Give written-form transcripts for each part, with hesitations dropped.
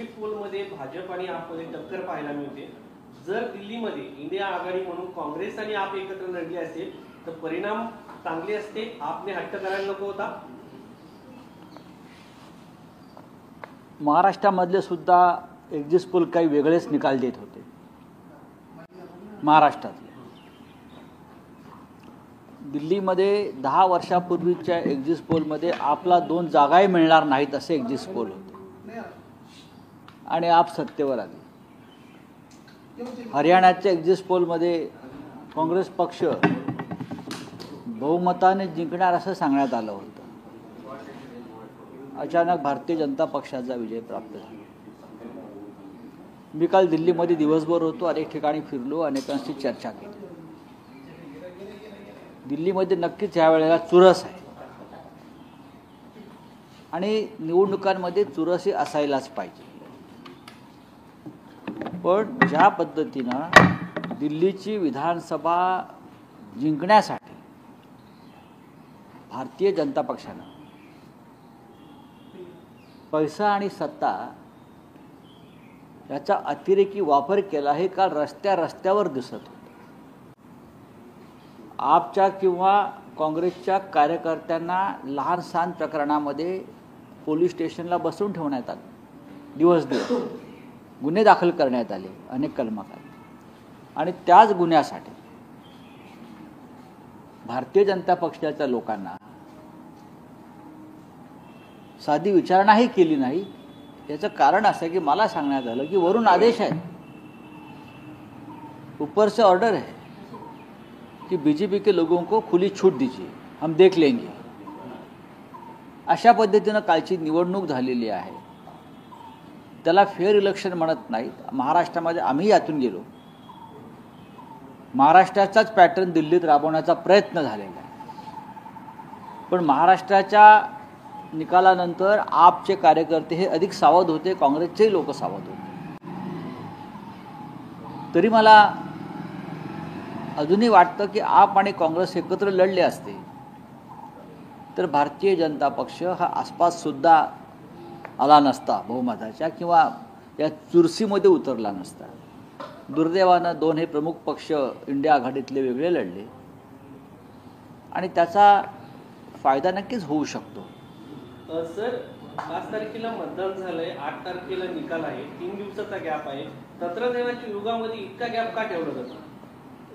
Exit पोलमध्ये Bhajap आणि आपमध्ये टक्कर पाहायला मिळते। जर दिल्लीमध्ये इंडिया आघाडी म्हणून काँग्रेस आणि आप एकत्र लढले असेल तर परिणाम चांगले असते। आपने हट्ट करायला नको होता। महाराष्ट्रामधले सुद्धा एक्झिट पोल काही वेगळेच निकाल देत होते। महाराष्ट्रातले दिल्लीमध्ये 10 वर्षापूर्वीच्या एक्झिट पोलमध्ये आपला 2 जागाही मिळणार नाहीत असे एक्झिट पोल होते आणि आप सत्तेवर आले। हरियाणाच्या एक्झिट पोलमध्ये काँग्रेस पक्ष बहुमताने जिंकणार असं सांगण्यात आलं होतं। अचानक भारतीय जनता पक्षाचा विजय प्राप्त झाला। मी काल दिल्लीमध्ये दिवसभर होतो, अनेक ठिकाणी फिरलो, अनेकांशी चर्चा केली। दिल्लीमध्ये नक्कीच यावेळेला चुरस आहे आणि निवडणुकांमध्ये चुरसही असायलाच पाहिजे। पण ज्या पद्धतीनं दिल्लीची विधानसभा जिंकण्यासाठी भारतीय जनता पक्षानं पैसा आणि सत्ता याचा अतिरेकी वापर केला हे काल रस्त्यावर दिसत होतं। आपच्या किंवा काँग्रेसच्या कार्यकर्त्यांना लहान सहान प्रकरणामध्ये पोलीस स्टेशनला बसवून ठेवण्यात आलं। दिवस गुन्हे दाखल करण्यात आले अनेक कलमाखाली आणि त्याच गुन्ह्यासाठी भारतीय जनता पक्षाच्या लोकांना साधी विचारणाही केली नाही। याचं कारण असं की मला सांगण्यात आलं की वरून आदेश आहे, ऊपर से ऑर्डर है कि बीजेपी के लोगों को खुली छूट दीजिए, हम देख लेंगे। अशा पद्धतीनं कालची निवडणूक झालेली आहे। त्याला फेअर इलेक्शन म्हणत नाहीत। महाराष्ट्रामध्ये आम्ही यातून गेलो, महाराष्ट्राचाच पॅटर्न दिल्लीत राबवण्याचा प्रयत्न झालेला आहे। पण महाराष्ट्राच्या निकालानंतर आपचे कार्यकर्ते हे अधिक सावध होते, काँग्रेसचेही लोक सावध होते। तरी मला अजूनही वाटतं की आप आणि काँग्रेस एकत्र लढले असते तर भारतीय जनता पक्ष हा आसपास सुद्धा आला नसता, बहुमताच्या किंवा या चुरशीमध्ये उतरला नसता। दुर्दैवानं 2 हे प्रमुख पक्ष इंडिया आघाडीतले वेगळे लढले आणि त्याचा फायदा नक्कीच होऊ शकतो। सर 5 तारखेला मतदान झालंय, 8 तारखेला निकाल आहे, 3 दिवसाचा गॅप आहे। तंत्रज्ञानाच्या युगामध्ये इतका गॅप का ठेवला जातो?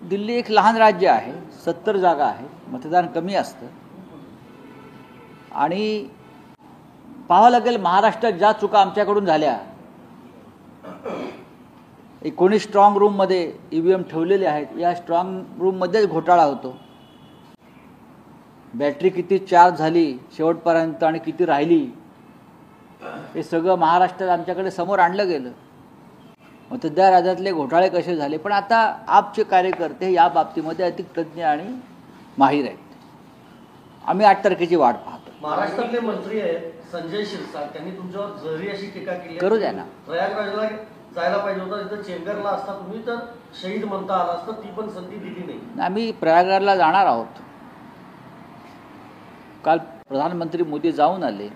दिल्ली एक लहान राज्य आहे, 70 जागा आहे, मतदान कमी असतं आणि पाहावं लागेल महाराष्ट्रात ज्या चुका आमच्याकडून झाल्या। 19 स्ट्रॉंग रूममध्ये EVM ठेवलेले आहेत, या स्ट्रॉंग रूममध्येच घोटाळा होतो। बॅटरी किती चार्ज झाली शेवटपर्यंत आणि किती राहिली हे सगळं महाराष्ट्रात आमच्याकडे समोर आणलं गेलं। मतदार याद्यातले घोटाळे कसे झाले, पण आता आपचे कार्यकर्ते या बाबतीमध्ये अधिक तज्ञ आणि माहीर आहेत। आम्ही 8 तारखेची वाट पाहतो। महाराष्ट्रातले मंत्री आहेत संजय शिरसाट, त्यांनी तुमच्यावर जरी अशी टीका केली, करू द्या ना। प्रयागराजला जायला पाहिजे होता, तिथं चेंगरला असता तुम्ही तर शहीद म्हणता आला असतं, ती पण संधी दिली नाही। आम्ही प्रयागराजला जाणार आहोत। काल प्रधानमंत्री मोदी जाऊन आले।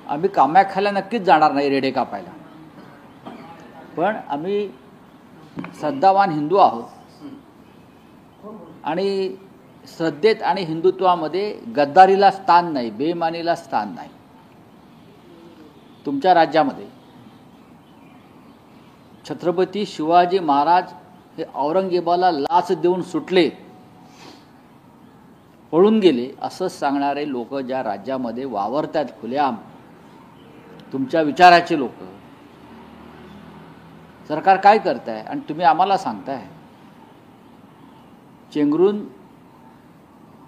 आम्ही कामाख्याला नक्कीच जाणार नाही रेडे कापायला, पण आम्ही श्रद्धावान हिंदू आहोत आणि श्रद्धेत आणि हिंदुत्वामध्ये गद्दारीला स्थान नाही, बेईमानीला स्थान नाही। तुमच्या राज्यामध्ये छत्रपती शिवाजी महाराज हे औरंगजेबाला लाच देऊन सुटले, पळून गेले असं सांगणारे लोक ज्या राज्यामध्ये वावरतात खुलेआम, तुमच्या विचाराचे लोक, सरकार काय करताय आणि तुम्ही आम्हाला सांगताय चेंगरून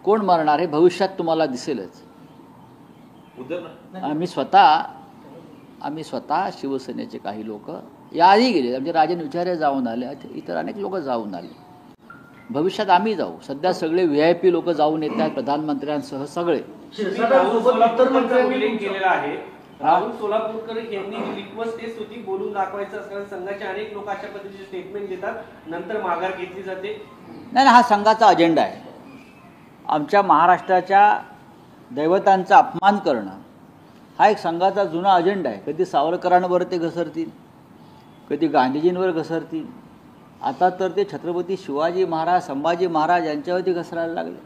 कोण मरणार हे भविष्यात तुम्हाला दिसेलच। आम्ही स्वतः शिवसेनेचे काही लोक याआधी गेले, आमचे राजन विचारे जाऊन आले, इतर अनेक लोक जाऊन आले। भविष्यात आम्ही जाऊ। सध्या सगळे VIP लोक जाऊन येत आहेत, प्रधानमंत्र्यांसह सगळे। राहुल सोलापूरकर यांनी रिक्वेस्ट टेस्ट होती, बोलून दाखवायचं असल्याने संघाचे अनेक लोक अशा पद्धतीचे स्टेटमेंट देतात, नंतर माघार घेतली जाते। नाही, हा संघाचा अजेंडा आहे। आमच्या महाराष्ट्राच्या दैवतांचा अपमान करणं हा एक संघाचा जुना अजेंडा आहे. कधी सावरकरांवर ते घसरतील, कधी गांधीजींवर घसरतील, आता तर ते छत्रपती शिवाजी महाराज, संभाजी महाराज यांच्यावरती घसरायला लागले.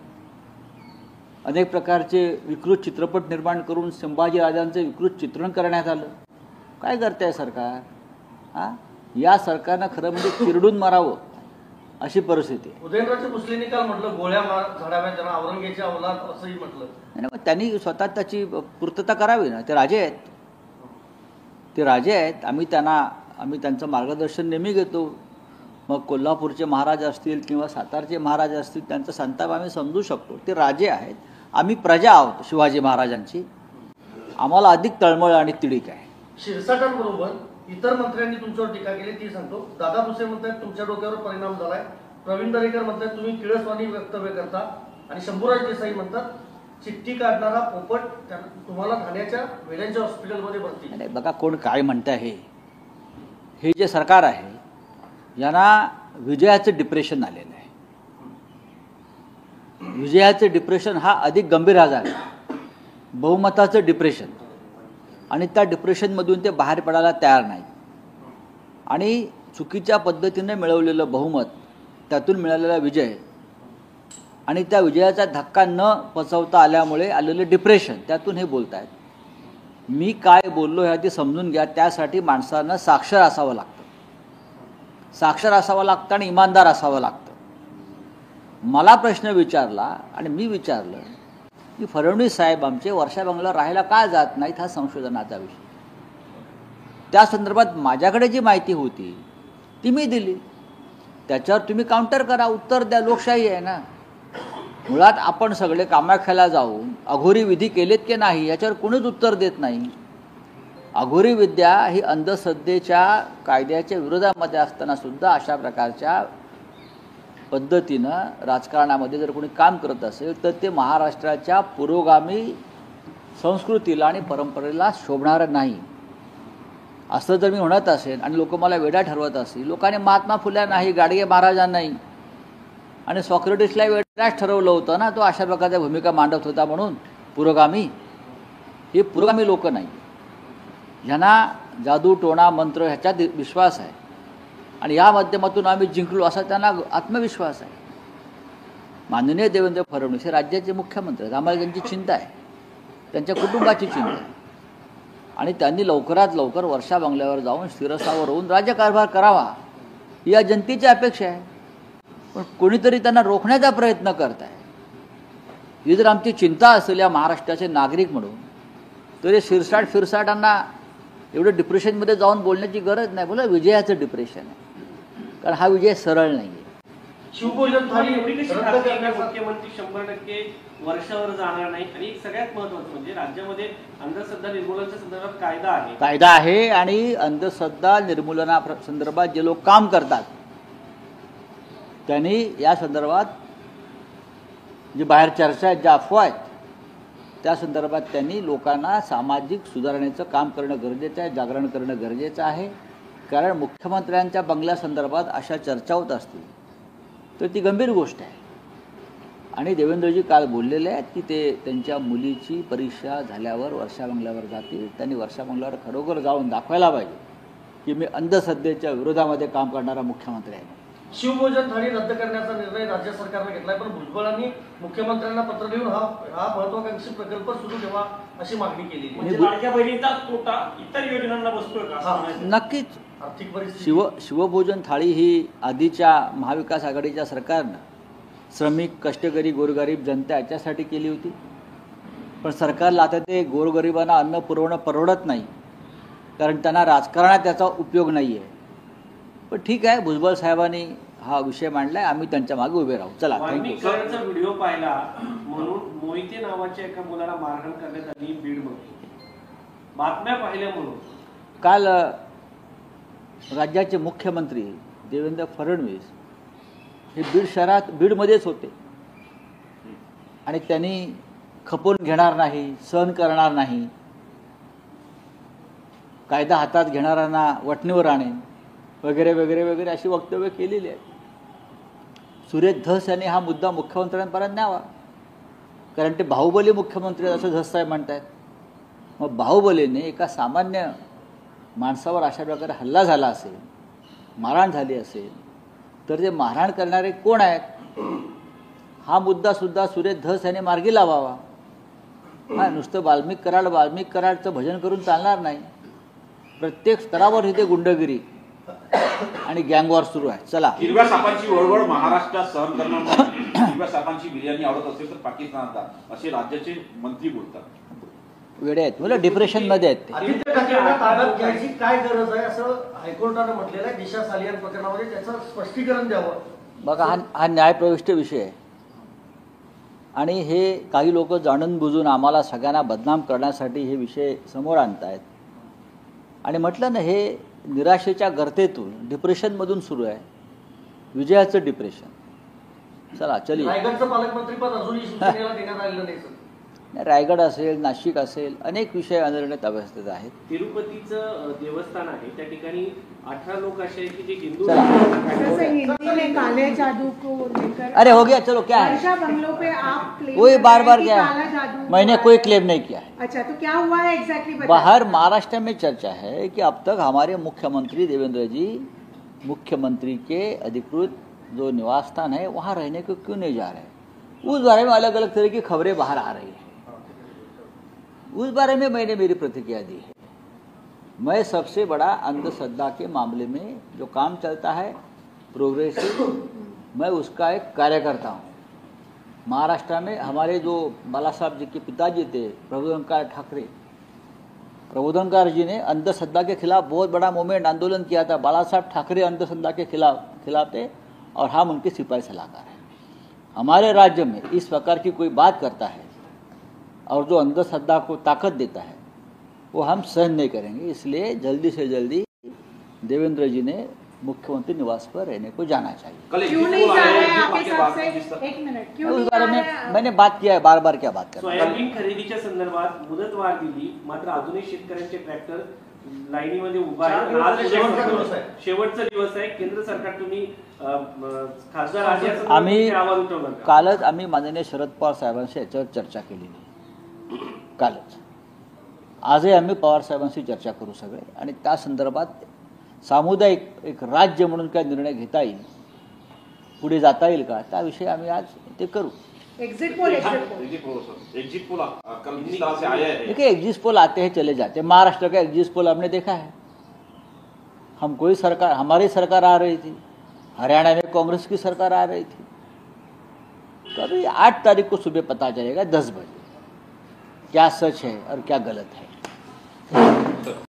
अनेक प्रकारचे विकृत चित्रपट निर्माण करून संभाजी राजांचं विकृत चित्रण करण्यात आलं. काय करताय सरकार? हां, या सरकारनं खरं म्हणजे चिरडून मारावं अशी परिस्थिती आहे. उदयनराजे भोसलेंनी काल म्हटलं गोळ्या झाडाव्या त्यांना, औरंगजेबाची औलाद असंही म्हटलं. नाही, मग त्यांनी स्वतः त्याची पूर्तता करावी ना. ते राजे आहेत, ते राजे आहेत. आम्ही त्यांचं मार्गदर्शन नेहमी घेतो. मग कोल्हापूरचे महाराज असतील किंवा सातारचे महाराज असतील, त्यांचा संताप आम्ही समजू शकतो. ते राजे आहेत, आम्ही प्रजा आहोत शिवाजी महाराजांची. आम्हाला अधिक तळमळ आणि तिडीक आहे. शिरसाटांबरोबर इतर मंत्र्यांनी तुमच्यावर टीका केली ती सांगतो. दादा भुसे म्हणतात तुमच्या डोक्यावर परिणाम झालाय. प्रवीण दरेकर म्हणतात तुम्ही किळसवाणी वक्तव्य करता. आणि शंभूराज देसाई म्हणतात चिठ्ठी काढणारा पोपट तुम्हाला ठाण्याच्या वेड्यांच्या हॉस्पिटलमध्ये भरती. नाही बघा, कोण काय म्हणत आहे. हे जे सरकार आहे यांना विजयाचं डिप्रेशन आलेलं आहे. विजयाचं डिप्रेशन हा अधिक गंभीर आजार आहे, बहुमताचं डिप्रेशन. आणि त्या डिप्रेशनमधून ते बाहेर पडायला तयार नाही. आणि चुकीच्या पद्धतीने मिळवलेलं बहुमत, त्यातून मिळालेला विजय आणि त्या विजयाचा धक्का न पचवता आल्यामुळे आलेलं डिप्रेशन, त्यातून हे बोलत आहेत. मी काय बोललो हे आधी समजून घ्या. त्यासाठी माणसानं साक्षर असावं लागतं, साक्षर असावं लागतं आणि इमानदार असावं लागतं. मला प्रश्न विचारला आणि मी विचारलं की फडणवीस साहेब आमचे वर्षा बंगल्यावर राहायला का जात नाहीत, हा संशोधनाचा विषय. त्या संदर्भात माझ्याकडे जी माहिती होती ती मी दिली. त्याच्यावर तुम्ही काउंटर करा, उत्तर द्या. लोकशाही आहे ना. मुळात आपण सगळे कामाख्याला जाऊन अघोरी विधी केलेत की नाही याच्यावर कोणीच उत्तर देत नाही. अघोरी विद्या ही अंधश्रद्धेच्या कायद्याच्या विरोधामध्ये असताना सुद्धा अशा प्रकारच्या पद्धतीनं राजकारणामध्ये जर कोणी काम करत असेल तर ते महाराष्ट्राच्या पुरोगामी संस्कृतीला आणि परंपरेला शोभणारं नाही. असं जर मी म्हणत असेल आणि लोक मला वेडा ठरवत असतील, लोकांनी महात्मा फुल्या नाही, गाडगे महाराजांनाही आणि सॉक्रेटिसला वेडाच ठरवलं होतं ना, तो अशा प्रकारच्या भूमिका मांडत होता म्हणून पुरोगामी. हे पुरोगामी लोक नाही, ज्यांना जादू टोणा मंत्र ह्याच्यात विश्वास आहे आणि या माध्यमातून आम्ही जिंकलो असा त्यांना आत्मविश्वास आहे. माननीय देवेंद्र फडणवीस हे राज्याचे मुख्यमंत्री आहेत. आम्हाला त्यांची चिंता आहे, त्यांच्या कुटुंबाची चिंता आहे. आणि त्यांनी लवकरात लवकर वर्षा बंगल्यावर जाऊन शिरसावर होऊन राज्यकारभार करावा ही या जनतेची अपेक्षा आहे. पण कोणीतरी त्यांना रोखण्याचा प्रयत्न करत आहे. ही जर आमची चिंता असेल या महाराष्ट्राचे नागरिक म्हणून, तर हे फिरसाटांना एवढं डिप्रेशनमध्ये जाऊन बोलण्याची गरज नाही. बोला विजयाचं डिप्रेशन आहे, कारण हा विजय सरळ नाही आहे. शिवभोजन थाळी एवढी कशी रद्द खात्री आहे की करण्याचा मुख्यमंत्री 100% वर्षावर जाणार नाही. आणि एक सगळ्यात महत्त्वाचं म्हणजे राज्यामध्ये अंधश्रद्धा निर्मूलनाच्या संदर्भात कायदा आहे आणि अंधश्रद्धा निर्मूलना संदर्भात जे लोक काम करतात त्यांनी या संदर्भात जे बाहेर चर्चा आहेत, ज्या अफवा आहेत, त्या संदर्भात त्यांनी लोकांना सामाजिक सुधारणेचं काम करणं गरजेचं आहे, जागरण करणं गरजेचं आहे. कारण मुख्यमंत्र्यांच्या बंगल्यासंदर्भात अशा चर्चा होत असतील तर ती गंभीर गोष्ट आहे. आणि देवेंद्रजी काल बोललेले आहेत की ते त्यांच्या मुलीची परीक्षा झाल्यावर वर्षा बंगल्यावर जातील. त्यांनी वर्षा बंगल्यावर खरोखर जाऊन दाखवायला पाहिजे की मी अंधश्रद्धेच्या विरोधामध्ये काम करणारा मुख्यमंत्री आहे. शिवभोजन थाळी रद्द करण्याचा निर्णय राज्य सरकारने घेतलाय, पण भुजबळांनी मुख्यमंत्र्यांना पत्र लिहून हा महत्वाकांक्षी प्रकल्प सुरू ठेवा अशी मागणी केली. म्हणजे लाडक्या बहिणीचा तोटा इतर योजनांना बसतोय का? नक्कीच. आर्थिक परिस्थिती शिवभोजन थाळी ही आधीच्या महाविकास आघाडीच्या सरकारनं श्रमिक, कष्टकरी, गोरगरीब जनता याच्यासाठी केली होती. पण सरकारला आता ते गोरगरिबांना अन्न पुरवणं परवडत नाही, कारण त्यांना राजकारणात त्याचा उपयोग नाही आहे. पण ठीक आहे, भुजबळ साहेबांनी हा विषय मांडलाय, आम्ही त्यांच्या मागे उभे राहू. चला, वाल्मिकरांचा व्हिडिओ पाहिला म्हणून मोहिते नावाच्या एका मुलाला मारहाण करण्यात आली बीडमध्ये. बातम्या पाहिल्या म्हणून काल राज्याचे मुख्यमंत्री देवेंद्र फडणवीस हे बीडमध्येच होते आणि त्यांनी खपवून घेणार नाही, सहन करणार नाही, कायदा हातात घेणाऱ्यांना वठणीवर आणेन वगैरे वगैरे वगैरे अशी वक्तव्य केलेली आहेत. सुरेश धस यांनी हा मुद्दा मुख्यमंत्र्यांपर्यंत न्यावा, कारण ते बाहुबली मुख्यमंत्री असं धस साहेब म्हणत आहेत. मग बाहुबलीने एका सामान्य माणसावर अशा प्रकारे हल्ला झाला असेल, मारहाण झाली असेल, तर ते मारहाण करणारे कोण आहेत हा मुद्दासुद्धा सुरेश धस याने मार्गी लावावा. हा नुसतं वाल्मिक कराडचं भजन करून चालणार नाही. प्रत्येक स्तरावर इथे गुंडगिरी आणि गँगवॉर सुरू आहे. चला, हिरव्या सापांची वळवळ महाराष्ट्रात सहन करणं नाही. हिरव्या सापांची बिर्याणी आवडत असेल तर पाकिस्तानात जा, असे राज्याचे मंत्री बोलतात. वेडे आहेत, मला डिप्रेशनमध्ये आहेत ते. आदित्य ठाकरेंना ताब्यात घ्यायची काय गरज आहे असं हायकोर्टानं म्हटलेलं आहे. दिशा सालियान प्रकरणामध्ये त्याचं स्पष्टीकरण द्यावं. बघा, हा न्यायप्रविष्ट विषय आहे आणि हे काही लोक जाणून बुजून आम्हाला सगळ्यांना बदनाम करण्यासाठी हे विषय समोर आणतायत. आणि म्हटलं ना, हे निराशेच्या गर्तेतून डिप्रेशनमधून सुरू आहे, विजयाचं डिप्रेशन. चला चलिए. रायगडचं पालकमंत्रीपद अजूनही शिवसेनेला देण्यात आलेलं नाही सर. रायगड असेल, नाशिक असेल, अनेक विषय अनिर्णित अवस्थेत आहेत. तिरुपतीचं देवस्थान आहे, त्या ठिकाणी 18 लोक असे आहेत की जे हिंदू चला. जैसे हिंदी में काले जादू को लेकर अरे हो गया, चलो क्या है, वर्षा बंगलों पे आप क्लेम वही कर बार रहे बार हैं कि क्या काला है, जादू मैंने हुआ कोई है। क्लेम नहीं किया है. अच्छा, तो क्या हुआ है एग्जैक्टली बाहर महाराष्ट्र में चर्चा है कि अब तक हमारे मुख्यमंत्री देवेंद्र जी मुख्यमंत्री के अधिकृत जो निवास स्थान है वहाँ रहने को क्यों नहीं जा रहे. उस बारे में अलग अलग तरह की खबरें बाहर आ रही हैं. उस बारे में मैंने मेरी प्रतिक्रिया दी है. मैं सबसे बड़ा अंधश्रद्धा के मामले में जो काम चलता है प्रोग्रेसिव, मैं उसका एक कार्यकर्ता हूँ. महाराष्ट्र में हमारे जो बाला साहब जी के पिताजी थे प्रबोधनकार जी ने अंधश्रद्धा के खिलाफ बहुत बड़ा मूवमेंट आंदोलन किया था. बाला साहब ठाकरे अंधश्रद्धा के खिलाफ थे और हम उनके सिपाही सलाहकार हैं. हमारे राज्य में इस प्रकार की कोई बात करता है और जो अंधश्रद्धा को ताकत देता है वो हम सहन नहीं करेंगे. इसलिए जल्दी से जल्दी देवेंद्र जी ने मुख्यमंत्री निवास पर रहने को जाना चाहिए. कल क्यों नहीं जा रहे हैं आपके हिसाब से? एक मिनट, क्यों उस नहीं बारे जा में रहे हैं? मैंने बात किया है, बार बार क्या बात कर रहा सोयाबीन खरेदीच्या संदर्भात मुदतवाढ दिली, मात्र अजूनही शेतकऱ्यांचे ट्रॅक्टर लाईनीमध्ये उभा आहे. आज शेवटचा दिवस आहे. शेवटचा दिवस आहे. केंद्र सरकार तुम्ही खासदार राजे असं आम्ही आवाज उठवणार का? कालच आम्ही माननीय शरद पवार साहेबांशी याच्यावर चर्चा केलेली. कालच आजही आम्ही पवार साहेबांशी चर्चा करू सगळे आणि त्या संदर्भात सामुदायिक एक राज्य म्हणून काय निर्णय घेता येईल, पुढे जाता येईल का, त्याविषयी आम्ही आज ते करू. एग्जिट पोल एग्जिट पोल कल जिस तरह से आया है, देखिए, एग्जिट पोल आते हैं चले जाते हैं. महाराष्ट्र का एग्जिट पोल हमने देखा है. हमारी सरकार आ रही थी, हरियाणा में कांग्रेस की सरकार आ रही थी. तो अभी 8 तारीख को सुबह पता चलेगा 10 बजे क्या सच है और क्या गलत है.